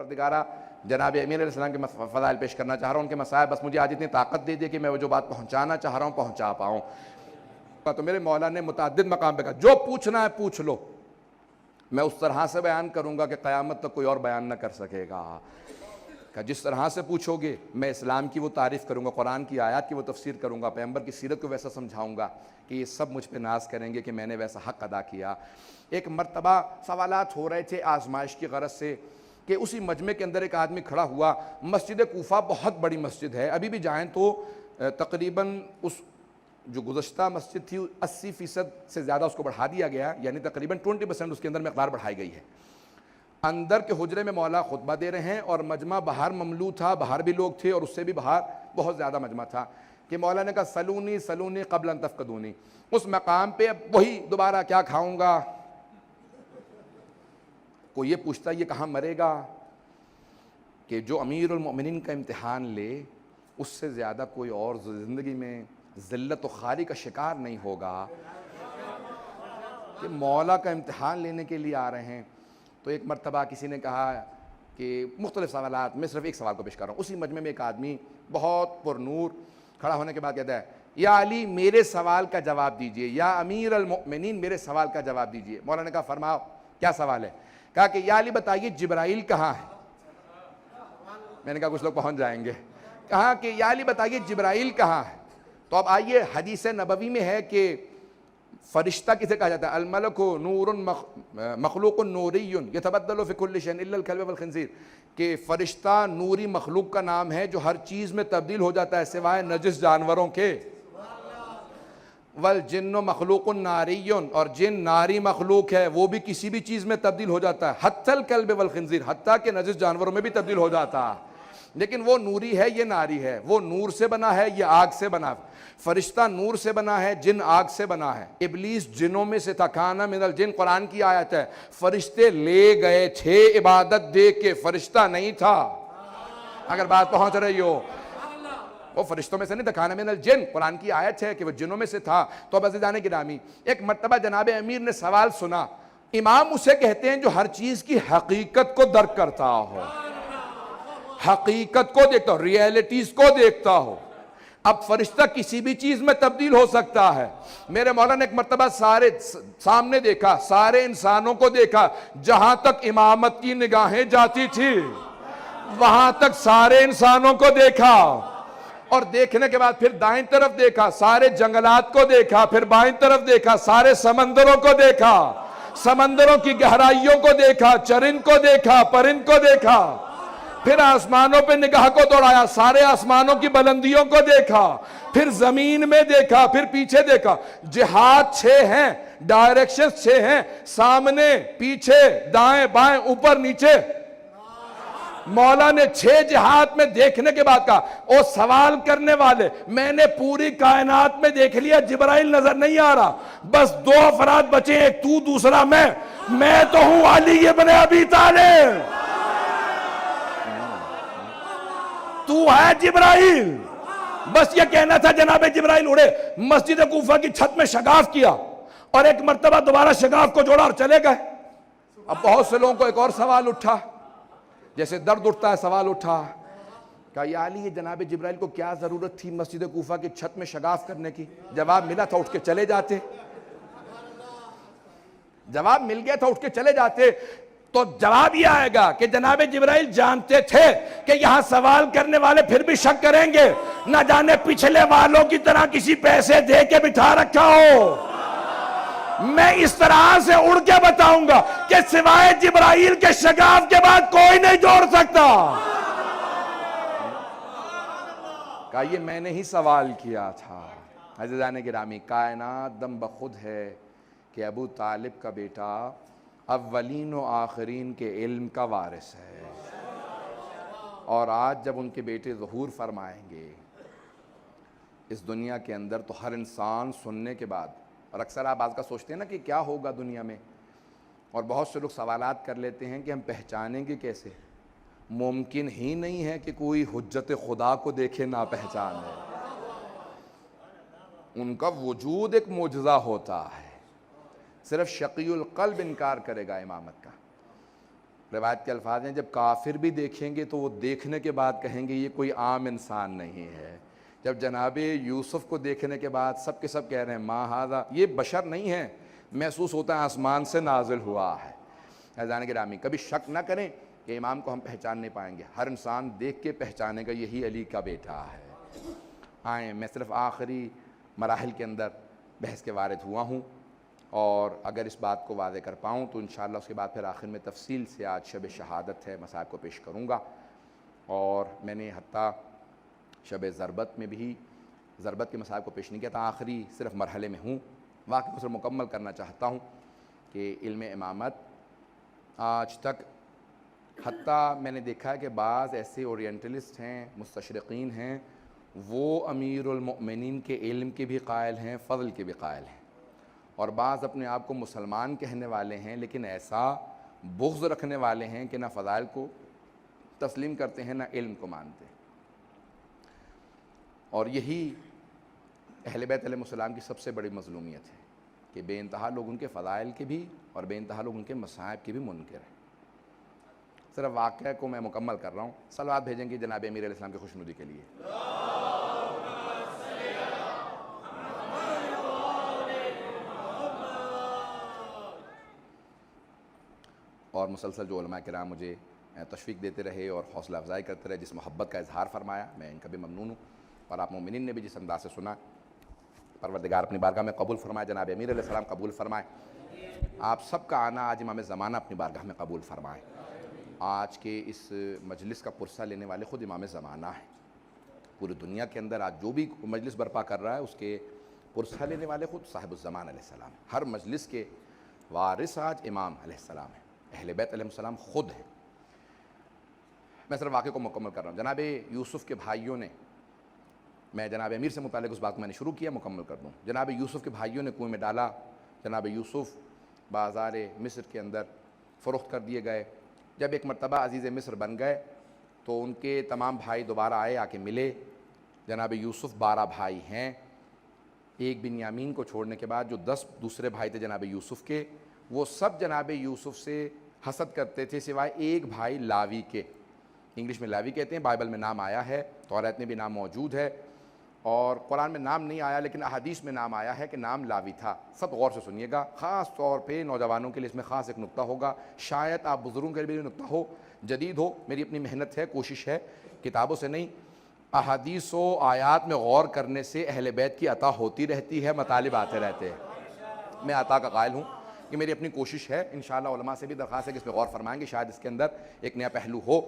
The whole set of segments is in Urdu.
پروردگارہ جناب امیر علیہ السلام کے فضائل پیش کرنا چاہ رہا ہوں، ان کے مسائل، بس مجھے آج اتنی طاقت دے دی کہ میں وہ جو بات پہنچانا چاہ رہا ہوں پہنچا پاؤں۔ تو میرے مولا نے متعدد مقام پہ کہا جو پوچھنا ہے پوچھ لو، میں اس طرح سے بیان کروں گا کہ قیامت تک کوئی اور بیان نہ کر سکے گا، کہ جس طرح سے پوچھو گے میں اسلام کی وہ تعریف کروں گا، قرآن کی آیات کی وہ تفسیر کروں گا، پیغمبر کی سیرت کو ویسا سمجھاؤں گا کہ یہ سب مجھ پہ ناز کریں گے کہ میں نے ویسا حق ادا کیا۔ ایک مرتبہ سوالات ہو رہے تھے آزمائش کی غرض سے کہ اسی مجمع کے اندر ایک آدمی کھڑا ہوا، مسجد کوفہ بہت بڑی مسجد ہے، ابھی بھی جائیں تو تقریباً اس جو گزشتہ مسجد تھی 80% سے زیادہ اس کو بڑھا دیا گیا، یعنی تقریباً 20% اس کے اندر مقدار بڑھائی گئی ہے۔ اندر کے حجرے میں مولا خطبہ دے رہے ہیں اور مجمع باہر مملو تھا، باہر بھی لوگ تھے اور اس سے بھی باہر بہت زیادہ مجمع تھا کہ مولا نے کہا سلونی سلونی قبل ان تفقدونی۔ اس مقام پہ اب وہی دوبارہ کیا کھاؤں گا، کوئی یہ پوچھتا یہ کہاں مرے گا، کہ جو امیر المؤمنین کا امتحان لے اس سے زیادہ کوئی اور زندگی میں ذلت و خواری کا شکار نہیں ہوگا، کہ مولا کا امتحان لینے کے لیے آ رہے ہیں۔ تو ایک مرتبہ کسی نے کہا کہ مختلف سوالات، میں صرف ایک سوال کو پیش کر رہا ہوں، اسی مجمع میں ایک آدمی بہت پر نور کھڑا ہونے کے بعد کہتا ہے یا علی میرے سوال کا جواب دیجئے، یا امیر المؤمنین میرے سوال کا جواب دیجئے۔ مولا نے کہا فرماؤ کیا سوال ہے؟ کہا کہ یا علی بتائیے جبرائیل کہاں ہے؟ میں نے کہا کچھ لوگ پہنچ جائیں گے۔ کہا کہ یا علی بتائیے جبرائیل کہاں ہے؟ تو اب آئیے حدیث نبوی میں ہے کہ فرشتہ کسے کہا جاتا ہے؟ الملک نور مخلوق نوری یتبدل فی کل شیء الا الکلب والخنزیر، کہ فرشتہ نوری مخلوق کا نام ہے جو ہر چیز میں تبدیل ہو جاتا ہے سوائے نجس جانوروں کے۔ والجن مخلوق ناری، اور جن ناری مخلوق ہے وہ بھی کسی بھی چیز میں تبدیل ہو جاتا ہے، حتی الکلب والخنزیر، حتیٰ کہ نجس جانوروں میں بھی تبدیل ہو جاتا ہے، لیکن وہ نوری ہے یہ ناری ہے، وہ نور سے بنا ہے یہ آگ سے بنا ہے۔ فرشتہ نور سے بنا ہے، جن آگ سے بنا ہے۔ ابلیس جنوں میں سے تھا، کانا من الجن، قرآن کی آیت ہے، فرشتے لے گئے تھے عبادت دے کے، فرشتہ نہیں تھا۔ اگر بات پہنچ رہی ہو، وہ فرشتوں میں سے نہیں تھا، کانا من الجن، قرآن کی آیت ہے کہ وہ جنوں میں سے تھا۔ تو اب عزیزان گرامی، ایک مرتبہ جناب امیر نے سوال سنا، امام اسے کہتے ہیں جو ہر چیز کی حقیقت کو درک کرتا ہو، حقیقت کو دیکھتا ہو، ریئلٹیز کو دیکھتا ہو۔ اب فرشتہ کسی بھی چیز میں تبدیل ہو سکتا ہے۔ میرے مولا نے ایک مرتبہ سارے سامنے دیکھا، سارے انسانوں کو دیکھا، جہاں تک امامت کی نگاہیں جاتی تھی وہاں تک سارے انسانوں کو دیکھا، اور دیکھنے کے بعد پھر دائیں طرف دیکھا، سارے جنگلات کو دیکھا، پھر بائیں طرف دیکھا، سارے سمندروں کو دیکھا، سمندروں کی گہرائیوں کو دیکھا، چرند کو دیکھا، پرند کو دیکھا، پھر آسمانوں پہ نگاہ کو دوڑایا، سارے آسمانوں کی بلندیوں کو دیکھا، پھر زمین میں دیکھا، پھر پیچھے دیکھا۔ جہات 6 ہیں، ڈائریکشنز 6 ہیں، سامنے، پیچھے، دائیں بائیں، اوپر نیچے۔ مولا نے 6 جہات میں دیکھنے کے بعد کہا او سوال کرنے والے، میں نے پوری کائنات میں دیکھ لیا، جبرائیل نظر نہیں آ رہا، بس 2 افراد بچے، ایک تو دوسرا میں تو ہوں علی ابن ابی طالب، تو ہے جبرائیل۔ بس یہ کہنا تھا جناب جبرائیل اڑے، مسجد کوفہ کی چھت میں شگاف کیا اور ایک مرتبہ دوبارہ شگاف کو جوڑا اور چلے گئے۔ اب بہت سے لوگوں کو ایک اور سوال اٹھا، جیسے درد اٹھتا ہے سوال اٹھا، کہا یا علی یہ جناب جبرائیل کو کیا ضرورت تھی مسجد کوفہ کی چھت میں شگاف کرنے کی؟ جواب ملا تھا اٹھ کے چلے جاتے، جواب مل گیا تھا اٹھ کے چلے جاتے۔ تو جواب یہ آئے گا کہ جناب جبرائیل جانتے تھے کہ یہاں سوال کرنے والے پھر بھی شک کریں گے، نہ جانے پچھلے والوں کی طرح کسی پیسے دے کے بٹھا رکھا ہو۔ میں اس طرح سے اڑ کے بتاؤں گا کہ سوائے جبرائیل کے شگاف کے بعد کوئی نہیں جوڑ سکتا۔ کہا یہ میں نے ہی سوال کیا تھا۔ عزیزان گرامی، کائنات دم بخود ہے کہ ابو طالب کا بیٹا اولین و آخرین کے علم کا وارث ہے، اور آج جب ان کے بیٹے ظہور فرمائیں گے اس دنیا کے اندر تو ہر انسان سننے کے بعد، اور اکثر آپ آج کا سوچتے ہیں نا کہ کیا ہوگا دنیا میں، اور بہت سے لوگ سوالات کر لیتے ہیں کہ ہم پہچانیں گے کیسے؟ ممکن ہی نہیں ہے کہ کوئی حجت خدا کو دیکھے نہ پہچانے، ان کا وجود ایک معجزہ ہوتا ہے، صرف شقی القلب انکار کرے گا امامت کا۔ روایت کے الفاظ ہیں، جب کافر بھی دیکھیں گے تو وہ دیکھنے کے بعد کہیں گے یہ کوئی عام انسان نہیں ہے۔ جب جناب یوسف کو دیکھنے کے بعد سب کے سب کہہ رہے ہیں ما ھذا، یہ بشر نہیں ہے، محسوس ہوتا ہے آسمان سے نازل ہوا ہے۔ عزیزان گرامی، کبھی شک نہ کریں کہ امام کو ہم پہچان نہیں پائیں گے، ہر انسان دیکھ کے پہچانے گا یہی علی کا بیٹا ہے۔ آئیں، میں صرف آخری مراحل کے اندر بحث کے وارد ہوا ہوں، اور اگر اس بات کو واضح کر پاؤں تو انشاءاللہ اس کے بعد پھر آخر میں تفصیل سے آج شب شہادت ہے مصائب کو پیش کروں گا۔ اور میں نے حتیٰ شب ضربت میں بھی ضربت کے مصائب کو پیش نہیں کیا تھا، آخری صرف مرحلے میں ہوں۔ واقعی کو صرف مکمل کرنا چاہتا ہوں کہ علم امامت آج تک، حتیٰ میں نے دیکھا ہے کہ بعض ایسے اورینٹلسٹ ہیں، مستشرقین ہیں، وہ امیر المؤمنین کے علم کے بھی قائل ہیں، فضل کے بھی قائل ہیں، اور بعض اپنے آپ کو مسلمان کہنے والے ہیں لیکن ایسا بغض رکھنے والے ہیں کہ نہ فضائل کو تسلیم کرتے ہیں نہ علم کو مانتے ہیں۔ اور یہی اہل بیت علیہ السلام کی سب سے بڑی مظلومیت ہے کہ بے انتہا لوگ ان کے فضائل کے بھی اور بے انتہا لوگ ان کے مصائب کے بھی منکر ہیں۔ صرف واقعہ کو میں مکمل کر رہا ہوں، صلوات بھیجیں گے جناب امیر علیہ السلام کی خوشنودی کے لیے۔ اور مسلسل جو علماء کرام مجھے تشویق دیتے رہے اور حوصلہ افزائی کرتے رہے، جس محبت کا اظہار فرمایا، میں ان کا بھی ممنون ہوں، اور آپ مومنین نے بھی جس انداز سے سنا، پروردگار اپنی بارگاہ میں قبول فرمائے، جناب امیر علیہ السلام قبول فرمائے، آپ سب کا آنا آج امام زمانہ اپنی بارگاہ میں قبول فرمائے۔ آج کے اس مجلس کا پرسہ لینے والے خود امام زمانہ ہیں، پوری دنیا کے اندر آج جو بھی مجلس برپا کر رہا ہے اس کے پرسہ لینے والے خود صاحب الزمان علیہ السلام ہیں۔ ہر مجلس کے وارث آج امام علیہ السلام ہیں، اہل بیت علیہ السلام خود ہیں۔ میں صرف واقعے کو مکمل کر رہا ہوں۔ جناب یوسف کے بھائیوں نے، میں جناب امیر سے متعلق اس بات کو میں نے شروع کیا، مکمل کر دوں۔ جناب یوسف کے بھائیوں نے کنویں میں ڈالا، جناب یوسف بازار مصر کے اندر فروخت کر دیے گئے۔ جب ایک مرتبہ عزیز مصر بن گئے تو ان کے تمام بھائی دوبارہ آئے، آ کے ملے۔ جناب یوسف 12 بھائی ہیں، ایک بنیامین کو چھوڑنے کے بعد جو 10 دوسرے بھائی تھے جناب یوسف کے، وہ سب جناب یوسف سے حسد کرتے تھے سوائے ایک بھائی لاوی کے۔ انگلش میں لاوی کہتے ہیں، بائبل میں نام آیا ہے، توریت میں بھی نام موجود ہے، اور قرآن میں نام نہیں آیا لیکن احادیث میں نام آیا ہے کہ نام لاوی تھا۔ سب غور سے سنیے گا، خاص طور پہ نوجوانوں کے لیے اس میں خاص ایک نقطہ ہوگا، شاید آپ بزرگوں کے لیے بھی نقطہ ہو، جدید ہو، میری اپنی محنت ہے، کوشش ہے، کتابوں سے نہیں، احادیث و آیات میں غور کرنے سے اہل بیت کی عطا ہوتی رہتی ہے، مطالب آتے رہتے ہیں۔ میں عطا کا قائل ہوں، یہ میری اپنی کوشش ہے، انشاءاللہ علماء سے بھی درخواست ہے کہ اس میں غور فرمائیں گے، شاید اس کے اندر ایک نیا پہلو ہو۔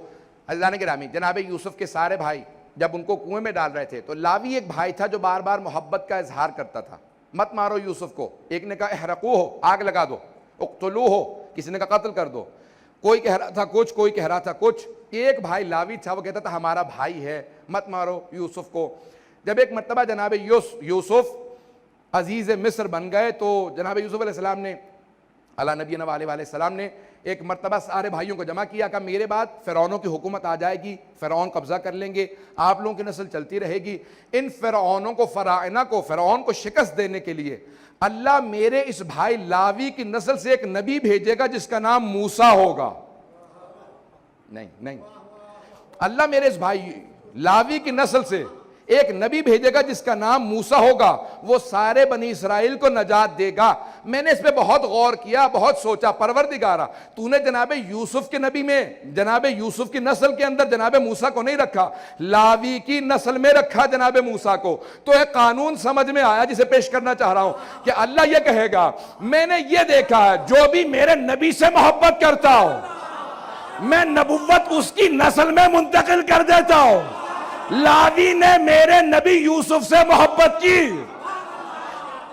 عزیزان گرامی، جناب یوسف کے سارے بھائی جب ان کو کنویں میں ڈال رہے تھے تو لاوی ایک بھائی تھا جو بار بار محبت کا اظہار کرتا تھا، مت مارو یوسف کو، ایک نے کہا احرقوہ ہو، آگ لگا دو، اقتلوہ ہو، کسی نے کہا قتل کر دو، کوئی کہہ رہا تھا کچھ، کوئی کہہ رہا تھا کچھ۔ ایک بھائی لاوی تھا، وہ کہتا تھا ہمارا بھائی ہے، مت مارو یوسف کو۔ جب ایک مرتبہ جناب یوسف عزیز مصر بن گئے تو جناب یوسف علیہ السلام نے، علی نبینا علیہ السلام نے ایک مرتبہ سارے بھائیوں کو جمع کیا، کہا میرے بعد فرعونوں کی حکومت آ جائے گی، فرعون قبضہ کر لیں گے، آپ لوگوں کی نسل چلتی رہے گی، ان فرعونوں کو، فراعنہ کو، فرعون کو شکست دینے کے لیے اللہ میرے اس بھائی لاوی کی نسل سے ایک نبی بھیجے گا جس کا نام موسیٰ ہوگا۔ نہیں، اللہ میرے اس بھائی لاوی کی نسل سے ایک نبی بھیجے گا جس کا نام موسیٰ ہوگا، وہ سارے بنی اسرائیل کو نجات دے گا۔ میں نے اس پہ بہت غور کیا، بہت سوچا، پروردگارا تو نے جناب یوسف کے نبی میں، جناب یوسف کی نسل کے اندر جناب موسیٰ کو نہیں رکھا، لاوی کی نسل میں رکھا جناب موسیٰ کو۔ تو ایک قانون سمجھ میں آیا جسے پیش کرنا چاہ رہا ہوں کہ اللہ یہ کہے گا میں نے یہ دیکھا ہے جو بھی میرے نبی سے محبت کرتا ہو میں نبوت اس کی نسل میں منتقل کر دیتا ہوں۔ لاوی نے میرے نبی یوسف سے محبت کی،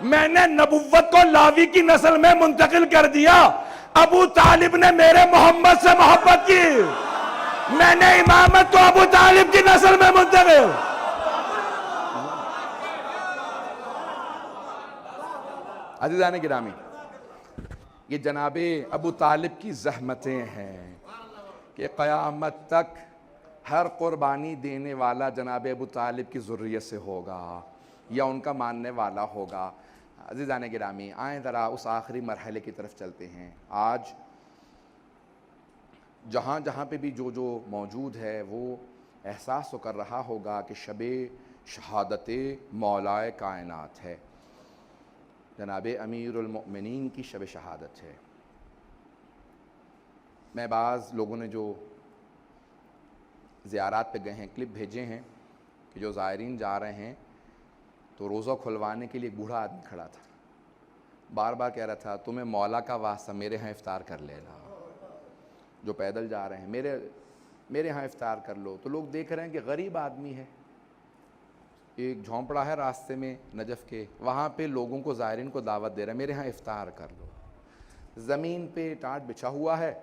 میں نے نبوت کو لاوی کی نسل میں منتقل کر دیا۔ ابو طالب نے میرے محمد سے محبت کی، میں نے امامت کو ابو طالب کی نسل میں منتقل۔ عزیزان گرامی، یہ جناب ابو طالب کی زحمتیں ہیں کہ قیامت تک ہر قربانی دینے والا جناب ابو طالب کی ذریت سے ہوگا یا ان کا ماننے والا ہوگا۔ عزیزان گرامی، آئیں ذرا اس آخری مرحلے کی طرف چلتے ہیں۔ آج جہاں جہاں پہ بھی جو موجود ہے وہ احساس تو کر رہا ہوگا کہ شب شہادت مولائے کائنات ہے، جناب امیر المؤمنین کی شب شہادت ہے۔ میں بعض لوگوں نے جو زیارات پہ گئے ہیں کلپ بھیجے ہیں کہ جو زائرین جا رہے ہیں تو روزہ کھلوانے کے لیے ایک بوڑھا آدمی کھڑا تھا، بار بار کہہ رہا تھا تمہیں مولا کا واسطہ میرے ہاں افطار کر لینا، جو پیدل جا رہے ہیں میرے ہاں افطار کر لو۔ تو لوگ دیکھ رہے ہیں کہ غریب آدمی ہے، ایک جھونپڑا ہے راستے میں نجف کے، وہاں پہ لوگوں کو زائرین کو دعوت دے رہا ہے میرے ہاں افطار کر لو۔ زمین پہ ٹاٹ بچھا ہوا ہے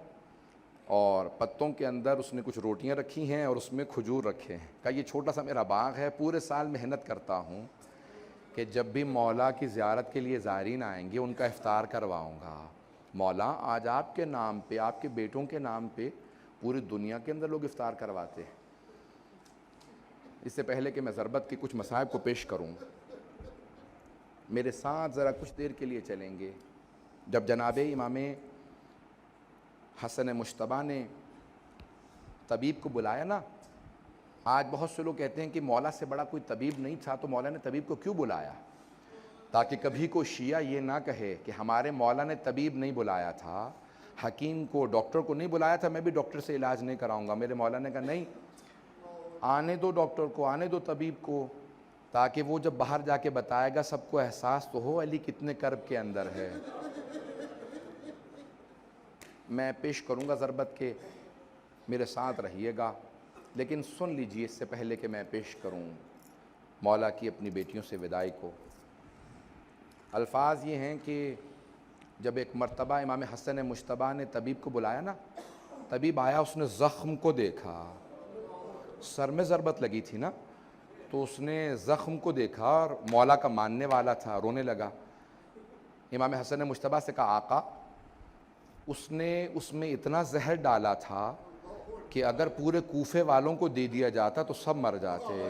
اور پتوں کے اندر اس نے کچھ روٹیاں رکھی ہیں اور اس میں کھجور رکھے ہیں۔ کہا یہ چھوٹا سا میرا باغ ہے، پورے سال محنت کرتا ہوں کہ جب بھی مولا کی زیارت کے لیے زائرین آئیں گے ان کا افطار کرواؤں گا۔ مولا آج آپ کے نام پہ، آپ کے بیٹوں کے نام پہ پوری دنیا کے اندر لوگ افطار کرواتے ہیں۔ اس سے پہلے کہ میں ضربت کے کچھ مصائب کو پیش کروں، میرے ساتھ ذرا کچھ دیر کے لیے چلیں گے۔ جب جناب امام حسن مجتبیٰ نے طبیب کو بلایا نا، آج بہت سے لوگ کہتے ہیں کہ مولا سے بڑا کوئی طبیب نہیں تھا تو مولا نے طبیب کو کیوں بلایا، تاکہ کبھی کوئی شیعہ یہ نہ کہے کہ ہمارے مولا نے طبیب نہیں بلایا تھا، حکیم کو، ڈاکٹر کو نہیں بلایا تھا، میں بھی ڈاکٹر سے علاج نہیں کراؤں گا۔ میرے مولا نے کہا نہیں، آنے دو ڈاکٹر کو، آنے دو طبیب کو، تاکہ وہ جب باہر جا کے بتائے گا سب کو احساس تو ہو علی کتنے کرب کے اندر ہے۔ میں پیش کروں گا ضربت کے، میرے ساتھ رہیے گا، لیکن سن لیجئے اس سے پہلے کہ میں پیش کروں مولا کی اپنی بیٹیوں سے وداعی کو۔ الفاظ یہ ہیں کہ جب ایک مرتبہ امام حسن مجتبیٰ نے طبیب کو بلایا نا، طبیب آیا، اس نے زخم کو دیکھا، سر میں ضربت لگی تھی نا، تو اس نے زخم کو دیکھا اور مولا کا ماننے والا تھا، رونے لگا۔ امام حسن مجتبیٰ سے کہا آقا، اس نے اس میں اتنا زہر ڈالا تھا کہ اگر پورے کوفے والوں کو دے دیا جاتا تو سب مر جاتے۔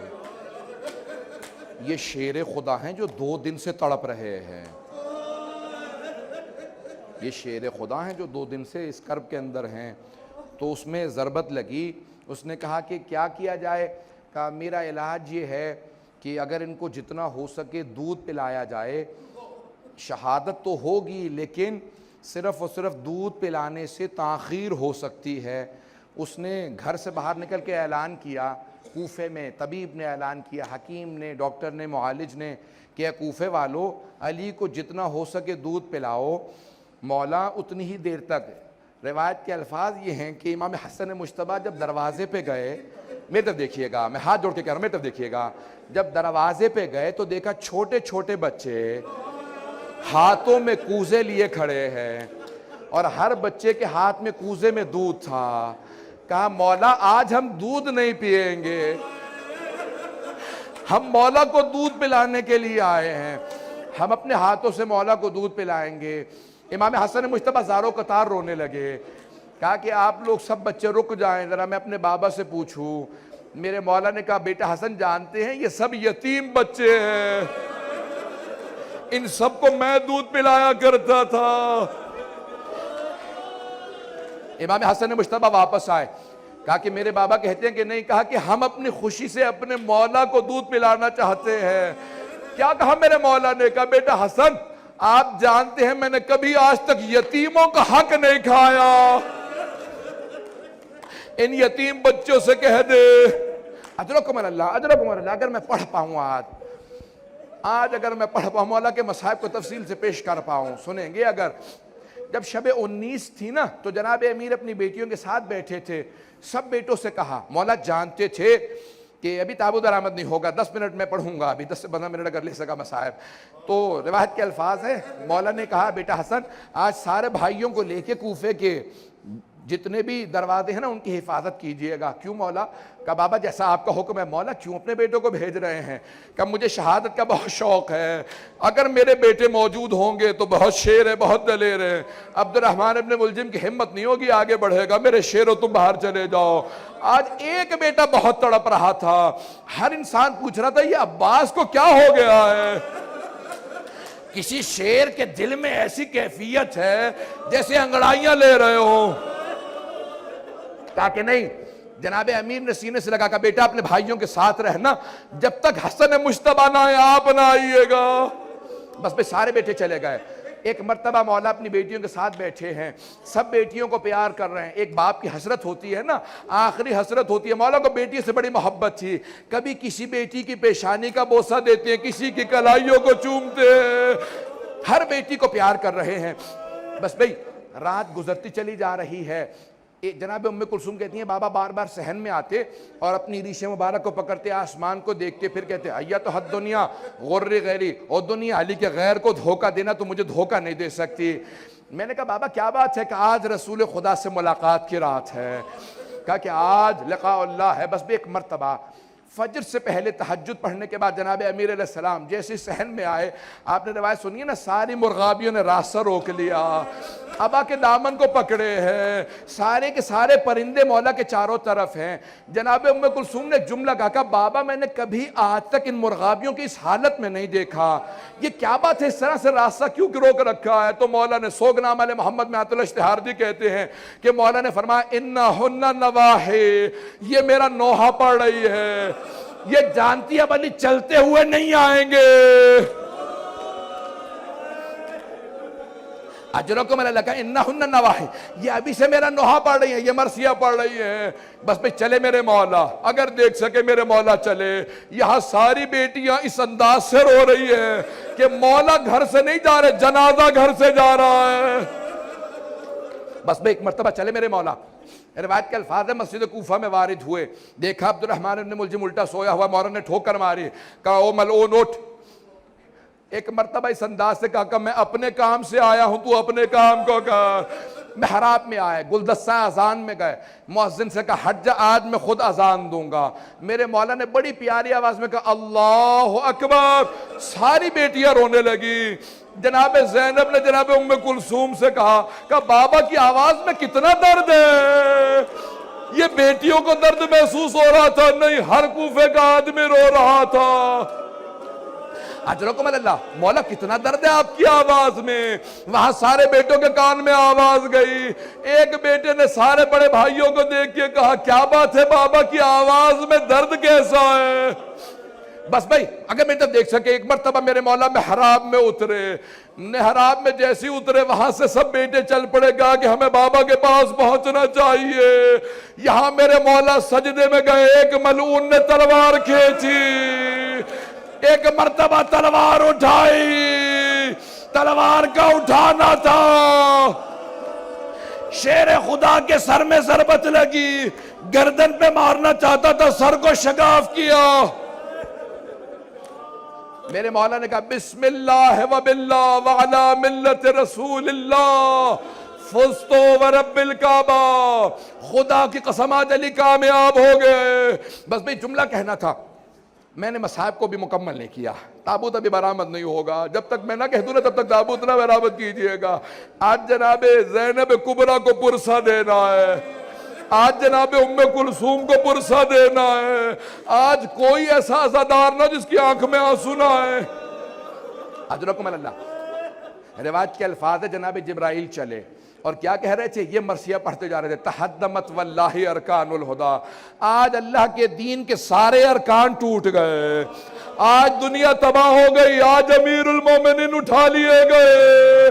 یہ شیر خدا ہیں جو 2 دن سے تڑپ رہے ہیں، یہ شیر خدا ہیں جو 2 دن سے اس کرب کے اندر ہیں۔ تو اس میں ضربت لگی، اس نے کہا کہ کیا کیا جائے؟ کہا میرا علاج یہ ہے کہ اگر ان کو جتنا ہو سکے دودھ پلایا جائے، شہادت تو ہوگی لیکن صرف اور صرف دودھ پلانے سے تاخیر ہو سکتی ہے۔ اس نے گھر سے باہر نکل کے اعلان کیا، کوفے میں طبیب نے اعلان کیا، حکیم نے، ڈاکٹر نے، معالج نے، کہ کوفے والو علی کو جتنا ہو سکے دودھ پلاؤ، مولا اتنی ہی دیر تک۔ روایت کے الفاظ یہ ہیں کہ امام حسن مجتبیٰ جب دروازے پہ گئے، میری طرف دیکھیے گا، میں ہاتھ جوڑ کے کہہ رہا ہوں، میری طرف دیکھیے گا، جب دروازے پہ گئے تو دیکھا چھوٹے چھوٹے بچے ہاتھوں میں کوزے لیے کھڑے ہیں اور ہر بچے کے ہاتھ میں کوزے میں دودھ تھا۔ کہا مولا آج ہم دودھ نہیں پیئیں گے، ہم مولا کو دودھ پلانے کے لیے آئے ہیں، ہم اپنے ہاتھوں سے مولا کو دودھ پلائیں گے۔ امام حسن مجتبیٰ زاروں قطار رونے لگے۔ کہا کہ آپ لوگ سب بچے رک جائیں، ذرا میں اپنے بابا سے پوچھوں۔ میرے مولا نے کہا بیٹا حسن جانتے ہیں یہ سب یتیم بچے ہیں، ان سب کو میں دودھ پلایا کرتا تھا۔ امام حسن مجتبیٰ واپس آئے، کہا کہ میرے بابا کہتے ہیں کہ نہیں، کہا کہ ہم اپنی خوشی سے اپنے مولا کو دودھ پلانا چاہتے ہیں۔ کیا کہا میرے مولا نے؟ کہا بیٹا حسن آپ جانتے ہیں میں نے کبھی آج تک یتیموں کا حق نہیں کھایا، ان یتیم بچوں سے کہہ دے اجرکم اللہ، اجرکم اللہ۔ اگر میں پڑھ پاؤں آج اگر میں پڑھ پاؤں، مولا کے مصائب کو تفصیل سے پیش کر پاؤں، سنیں گے۔ اگر جب شب 19 تھی نا تو جناب امیر اپنی بیٹیوں کے ساتھ بیٹھے تھے، سب بیٹوں سے کہا، مولا جانتے تھے کہ ابھی تابو درآمد نہیں ہوگا، 10 منٹ میں پڑھوں گا، ابھی 10 سے 15 منٹ اگر لے سکا مصائب۔ تو روایت کے الفاظ ہیں، مولا نے کہا بیٹا حسن آج سارے بھائیوں کو لے کے کوفے کے جتنے بھی دروازے ہیں نا ان کی حفاظت کیجئے گا۔ کیوں مولا؟ کہا بابا جیسا آپ کا حکم ہے۔ مولا کیوں اپنے بیٹوں کو بھیج رہے ہیں؟ کہا مجھے شہادت کا بہت شوق ہے، اگر میرے بیٹے موجود ہوں گے تو بہت شیر ہے، بہت دلیر ہے، عبد الرحمن ابن ملجم کی ہمت نہیں ہوگی آگے بڑھے گا، میرے شیرو تم باہر چلے جاؤ۔ آج ایک بیٹا بہت تڑپ رہا تھا، ہر انسان پوچھ رہا تھا یہ عباس کو کیا ہو گیا ہے؟ کسی شیر کے دل میں ایسی کیفیت ہے جیسے انگڑائیاں لے رہے ہوں۔ کہا کہ نہیں، جناب امیر نے سینے سے لگا کہ بیٹا اپنے بھائیوں کے ساتھ رہنا، جب تک حسن مجتبیٰ نہ آئے آپ نہ آئیے گا۔ بس بھئی سارے بیٹے چلے گئے۔ ایک مرتبہ مولا اپنی بیٹیوں کے ساتھ بیٹھے ہیں، سب بیٹیوں کو پیار کر رہے ہیں۔ ایک باپ کی حسرت ہوتی ہے نا، آخری حسرت ہوتی ہے۔ مولا کو بیٹی سے بڑی محبت تھی، کبھی کسی بیٹی کی پیشانی کا بوسہ دیتے ہیں، کسی کی کلائیوں کو چومتے ہیں، ہر بیٹی کو پیار کر رہے ہیں۔ بس بھئی رات گزرتی چلی جا رہی ہے۔ جناب ام کلثوم کہتی ہیں بابا بار بار صحن میں آتے اور اپنی ریش مبارک کو پکڑتے، آسمان کو دیکھتے، پھر کہتے ایا تو حد دنیا غر غیری، او دنیا علی کے غیر کو دھوکہ دینا تو مجھے دھوکہ نہیں دے سکتی۔ میں نے کہا بابا کیا بات ہے؟ کہ آج رسول خدا سے ملاقات کی رات ہے، کہا کہ آج لقاء اللہ ہے۔ بس بھی ایک مرتبہ فجر سے پہلے تہجد پڑھنے کے بعد جناب امیر علیہ السلام جیسے صحن میں آئے، آپ نے روایت سنی ہے نا، ساری مرغابیوں نے راستہ روک لیا، ابا کے دامن کو پکڑے ہیں، سارے کے سارے پرندے مولا کے چاروں طرف ہیں۔ جناب ام کلثوم نے جملہ کہا کہ بابا میں نے کبھی آج تک ان مرغابیوں کی اس حالت میں نہیں دیکھا، یہ کیا بات ہے، اس طرح سے راستہ کیوں روک رکھا ہے؟ تو مولا نے سوگنامہ علیہ محمد میں آیت اللہ اشتہاردی کہتے ہیں کہ مولا نے فرمایا انہن نواحی، یہ میرا نوحہ پڑھ رہی ہے، یہ جانتی اب علی چلتے ہوئے نہیں آئیں گے۔ اجرکم علی لکا انہن نواحی، یہ ابھی سے میرا نوحہ پڑھ رہی ہیں، یہ مرثیہ پڑھ رہی ہیں۔ بس پہ چلے میرے مولا، اگر دیکھ سکے میرے مولا چلے۔ یہاں ساری بیٹیاں اس انداز سے رو رہی ہیں کہ مولا گھر سے نہیں جا رہے، جنازہ گھر سے جا رہا ہے۔ بس میں ایک مرتبہ چلے میرے مولا، روایت کے الفاظ مسجد کوفہ میں وارد ہوئے، دیکھا عبد الرحمن بن ملجم الٹا سویا ہوا، مولا نے ٹھوکر ماری، کہا او ملعون اٹھ۔ ایک مرتبہ اس انداز سے کہا کہ میں اپنے کام سے آیا ہوں، تو اپنے کام کو کر۔ محراب میں آئے، گلدستہ اذان میں گئے، مؤذن سے کہا ہٹ جا، آج میں خود اذان دوں گا۔ میرے مولا نے بڑی پیاری آواز میں کہا اللہ اکبر، ساری بیٹیاں رونے لگی۔ جناب زینب نے جناب ام کلثوم سے کہا کہ بابا کی آواز میں کتنا درد ہے، یہ بیٹیوں کو درد محسوس ہو رہا تھا؟ نہیں، ہر کوفے کا آدمی رو رہا تھا۔ اجرکم اللہ، مولا کتنا درد ہے آپ کی آواز میں۔ وہاں سارے بیٹوں کے کان میں آواز گئی، ایک بیٹے نے سارے بڑے بھائیوں کو دیکھ کے کہا کیا بات ہے بابا کی آواز میں درد کیسا ہے؟ بس بھائی اگر میں دیکھ سکے، ایک مرتبہ میرے مولا محراب میں اترے، محراب میں جیسے اترے وہاں سے سب بیٹے چل پڑے گا کہ ہمیں بابا کے پاس پہنچنا چاہیے۔ یہاں میرے مولا سجدے میں گئے، ایک ملعون نے تلوار کھینچی، ایک مرتبہ تلوار اٹھائی، تلوار کا اٹھانا تھا، شیر خدا کے سر میں ضربت لگی، گردن پہ مارنا چاہتا تھا، سر کو شگاف کیا۔ میرے مولا نے کہا بسم اللہ و باللہ وعلا ملت رسول اللہ فزتو ورب الکعبہ، خدا کی قسم آج علی کامیاب ہو گئے۔ بس بھئی جملہ کہنا تھا، میں نے مصاحب کو بھی مکمل نہیں کیا، تابوت ابھی برآمد نہیں ہوگا، جب تک میں نہ کہہ دوں نا تب تک تابوت نہ برآمد کیجئے گا۔ آج جناب زینب کبریٰ کو پرسہ دینا ہے، آج جناب ام کلثوم کو پرسہ دینا ہے، آج کوئی ایسا عزادار نہ جس کی آنکھ میں آنسو نہ آئے۔ اجرکم اللہ، روایت کے الفاظ ہے جناب جبرائیل چلے اور کیا کہہ رہے تھے؟ یہ مرثیہ پڑھتے جا رہے تھے، تحدمت واللہ ارکان الہدا، آج اللہ کے دین کے سارے ارکان ٹوٹ گئے، آج دنیا تباہ ہو گئی، آج امیر المومنین اٹھا لیے گئے۔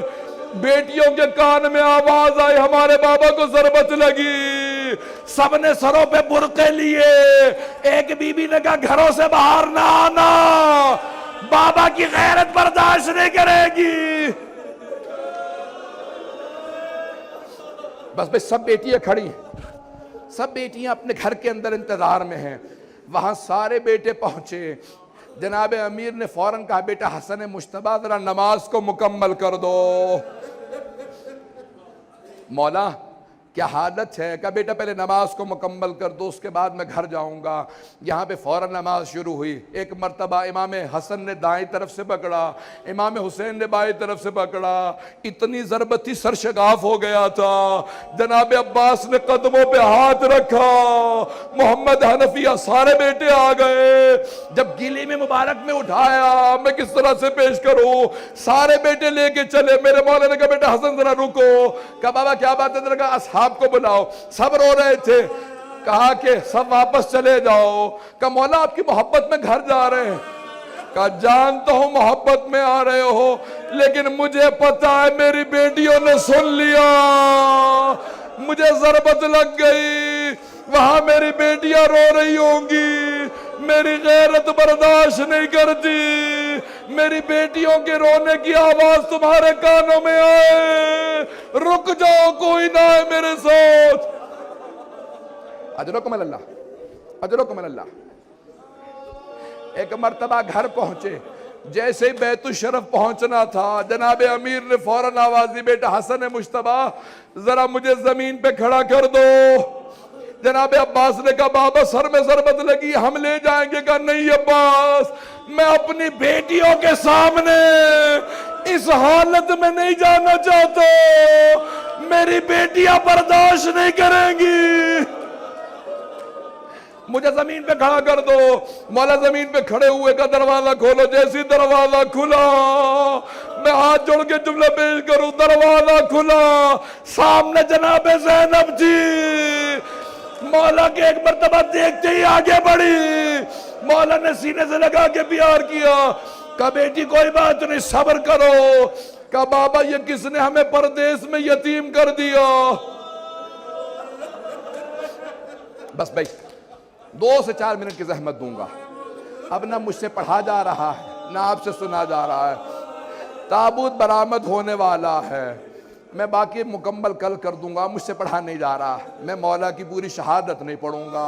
بیٹیوں کے کان میں آواز آئی، ہمارے بابا کو ضربت لگی، سب نے سروں پہ برقعے لیے، ایک بی بی نے کہا گھروں سے باہر نہ آنا، بابا کی غیرت برداشت نہیں کرے گی۔ بس بس سب بیٹیاں کھڑی ہیں، سب بیٹیاں اپنے گھر کے اندر انتظار میں ہیں۔ وہاں سارے بیٹے پہنچے، جناب امیر نے فوراً کہا بیٹا حسن مجتبیٰ ذرا نماز کو مکمل کر دو۔ مولا کیا حالت ہے؟ کہا بیٹا پہلے نماز کو مکمل کر دو، اس کے بعد میں گھر جاؤں گا۔ یہاں پہ فوراً نماز شروع ہوئی، ایک مرتبہ امام حسن نے دائیں طرف سے پکڑا، امام حسین نے بائیں طرف سے پکڑا، اتنی ضربت تھی سر شگاف ہو گیا تھا۔ جناب عباس نے قدموں پہ ہاتھ رکھا، محمد حنفیہ سارے بیٹے آ گئے، جب گیلی میں مبارک میں اٹھایا میں کس طرح سے پیش کروں، سارے بیٹے لے کے چلے۔ میرے مولا نے کہا بیٹا حسن ذرا رکو، کہا بابا کیا بات ہے؟ کہا اصحاب صاحب کو بلاؤ، سب رو رہے تھے، کہا کہ سب واپس چلے جاؤ، کہا مولا آپ کی محبت میں گھر جا رہے ہیں، کہا جانتا ہوں محبت میں آ رہے ہو، لیکن مجھے پتا ہے میری بیٹیوں نے سن لیا، مجھے ضربت لگ گئی، وہاں میری بیٹیاں رو رہی ہوں گی، میری غیرت برداشت نہیں کرتی، میری بیٹیوں کے رونے کی آواز تمہارے کانوں میں آئے، رک جاؤ کوئی نہ ہے میرے ساتھ۔ اجرکم اللہ، اجرکم اللہ۔ ایک مرتبہ گھر پہنچے، جیسے ہی بیت الشرف پہنچنا تھا جناب امیر نے فوراً آواز دی، بیٹا حسن مجتبیٰ ذرا مجھے زمین پہ کھڑا کر دو۔ جناب عباس نے کہا بابا سر میں ضربت لگی، ہم لے جائیں گے، کہا نہیں عباس، میں اپنی بیٹیوں کے سامنے اس حالت میں نہیں جانا چاہتا، میری بیٹیاں برداشت نہیں کریں گی، مجھے زمین پہ کھڑا کر دو۔ مولا زمین پہ کھڑے ہوئے کا دروازہ کھولو، جیسی دروازہ کھلا میں ہاتھ جوڑ کے جملہ پیش کروں، دروازہ کھلا، سامنے جناب زینب جی، مولا کے ایک مرتبہ دیکھتے ہی آگے بڑھی، مولا نے سینے سے لگا کے پیار کیا، کہا بیٹی کوئی بات نہیں صبر کرو، کہا بابا یہ کس نے ہمیں پردیس میں یتیم کر دیا۔ بس بھائی 2 سے 4 منٹ کی زحمت دوں گا، اب نہ مجھ سے پڑھا جا رہا ہے نہ آپ سے سنا جا رہا ہے، تابوت برآمد ہونے والا ہے، میں باقی مکمل کل کر دوں گا، مجھ سے پڑھا نہیں جا رہا، میں مولا کی پوری شہادت نہیں پڑھوں گا،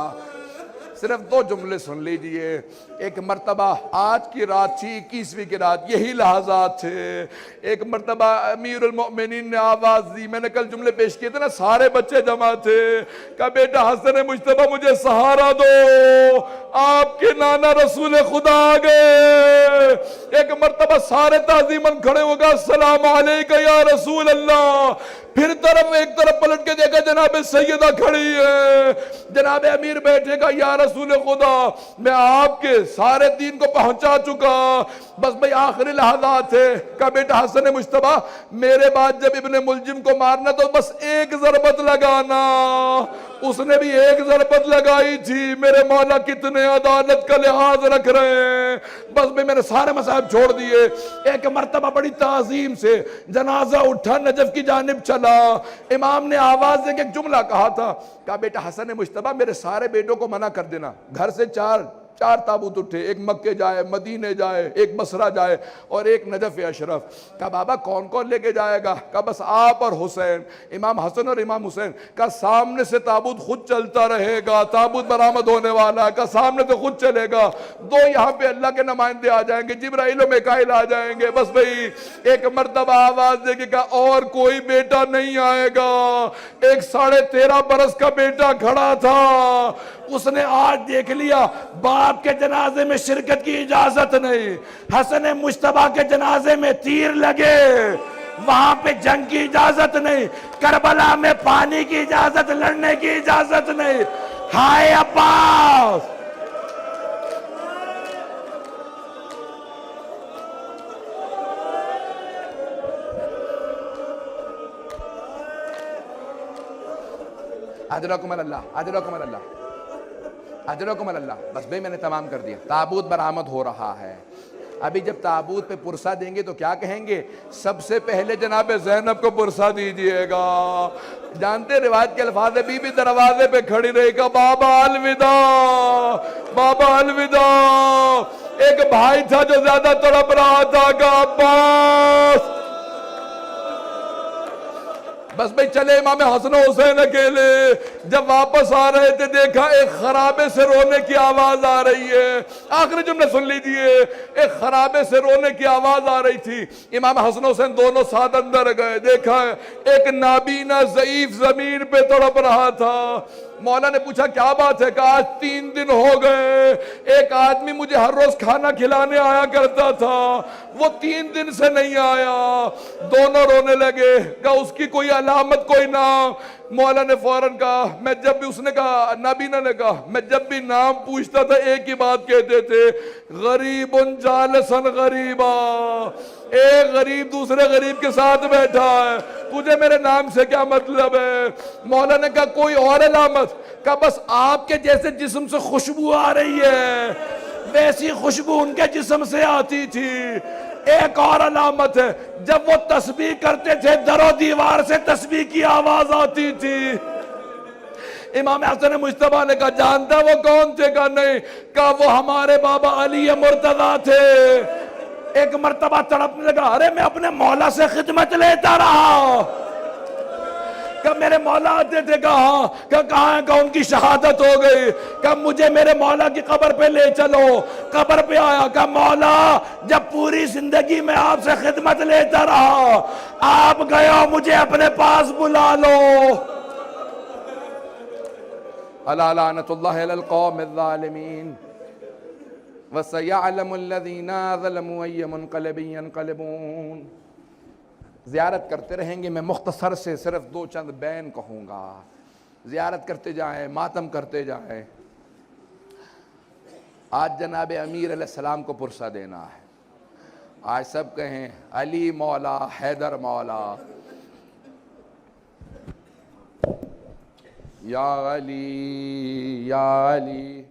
صرف 2 جملے سن لیجئے۔ ایک مرتبہ آج کی رات تھی، 21ویں کی رات، یہی لحظات تھے، ایک مرتبہ امیر المؤمنین نے آواز دی، میں نے کل جملے پیش کیے تھے نا، سارے بچے جمع تھے، کہا بیٹا حسن مجتبیٰ مجھے سہارا دو، آپ کے نانا رسول خدا آ گئے۔ ایک مرتبہ سارے تعظیماً کھڑے ہو گئے، السلام علیکہ یا رسول اللہ، پھر ایک طرف پلٹ کے دیکھا جناب سیدہ کھڑی ہے، جناب امیر بیٹھے گا، یا رسول خدا میں آپ کے سارے دین کو پہنچا چکا، بس بھئی آخری لحظات ہے، کہا بیٹا حسن مجتبیٰ میرے بعد جب ابن ملجم کو مارنا تو بس ایک ضربت لگانا، اس نے بھی ایک ضربت لگائی تھی، میرے مولا کتنے عدالت کا لحاظ رکھ رہے ہیں، بس بھئی میں نے سارے مصائب چھوڑ دیے۔ ایک مرتبہ بڑی تعظیم سے جنازہ اٹھا، نجف کی جانب چلا، امام نے آواز دے کے ایک جملہ کہا تھا، کہا بیٹا حسن مجتبیٰ میرے سارے بیٹوں کو منع کر دینا، گھر سے 4 تابوت اٹھے، ایک مکے جائے، مدینے جائے، ایک بصرہ جائے اور ایک نجف اشرف۔ کہا بابا کون کون لے کے جائے گا؟ کہا بس آپ اور حسین، امام حسن اور امام حسین۔ کہا سامنے سے تابوت خود چلتا رہے گا، تابوت برآمد ہونے والا ہے، کہا سامنے سے خود چلے گا، 2 یہاں پہ اللہ کے نمائندے آ جائیں گے، جبرائیل و میکائیل آ جائیں گے، بس بھئی ایک مرتبہ آواز دے کے کہا اور کوئی بیٹا نہیں آئے گا۔ ایک 13.5 برس کا بیٹا کھڑا تھا، اس نے آج دیکھ لیا باپ کے جنازے میں شرکت کی اجازت نہیں، حسن مجتبیٰ کے جنازے میں تیر لگے، وہاں پہ جنگ کی اجازت نہیں، کربلا میں پانی کی اجازت، لڑنے کی اجازت نہیں، ہائے عباس۔ اجرکم اللہ، اجرکم اللہ، اجرکم اللہ۔ بس بھئی میں نے تمام کر دیا، تابوت برآمد ہو رہا ہے، ابھی جب تابوت پہ پرسہ دیں گے تو کیا کہیں گے؟ سب سے پہلے جناب زینب کو پرسہ دیجئے گا، جانتے روایت کے الفاظ ہے، بی بی دروازے پہ کھڑی رہے گا، بابا الوداع، بابا الوداع۔ ایک بھائی تھا جو زیادہ تڑپ رہا تھا، کہا عباس، بس بھئی چلے امام حسن و حسین اکیلے، جب واپس آ رہے تھے دیکھا ایک خرابے سے رونے کی آواز آ رہی ہے، آخری جملے سن لیجئے، ایک خرابے سے رونے کی آواز آ رہی تھی، امام حسن و حسین دونوں ساتھ اندر گئے، دیکھا ایک نابینا ضعیف زمین پہ تڑپ رہا تھا، مولا نے پوچھا کیا بات ہے؟ کہا آج 3 دن ہو گئے، ایک آدمی مجھے ہر روز کھانا کھلانے آیا کرتا تھا، وہ 3 دن سے نہیں آیا، دونوں رونے لگے، کہا اس کی کوئی علامت کوئی نام؟ مولا نے فوراً کہا، میں جب بھی، اس نے کہا، نابینا نے کہا، میں جب بھی نام پوچھتا تھا ایک ہی بات کہتے تھے، غریب جالسن غریبا، ایک غریب دوسرے غریب کے ساتھ بیٹھا ہے، تجھے میرے نام سے کیا مطلب ہے؟ مولا نے کہا کوئی اور علامت؟ کہا بس آپ کے جیسے جسم سے خوشبو آ رہی ہے ویسی خوشبو ان کے جسم سے آتی تھی۔ ایک اور علامت ہے، جب وہ تسبیح کرتے تھے در و دیوار سے تسبیح کی آواز آتی تھی۔ امام حسن مجتبیٰ نے کہا جانتا وہ کون تھے؟ کہا نہیں۔ کہا وہ ہمارے بابا علی مرتضیٰ تھے۔ ایک مرتبہ تڑپنے لگا، ارے میں اپنے مولا سے خدمت لیتا رہا، کہ میرے مولا آتے تھے، کہاں؟ کہ کہاں ہے؟ کہ ان کی شہادت ہو گئی۔ کہ مجھے میرے مولا کی قبر پہ لے چلو۔ قبر پہ آیا، کہ مولا جب پوری زندگی میں آپ سے خدمت لیتا رہا، آپ گئے ہو، مجھے اپنے پاس بلا لو۔ الا لعنت اللہ علی القوم الظالمین وسیعلم الذین ظلموا ای منقلب ینقلبون۔ زیارت کرتے رہیں گے، میں مختصر سے صرف دو چند بین کہوں گا، زیارت کرتے جائیں، ماتم کرتے جائیں۔ آج جناب امیر علیہ السلام کو پرسہ دینا ہے، آج سب کہیں علی مولا، حیدر مولا، یا علی یا علی۔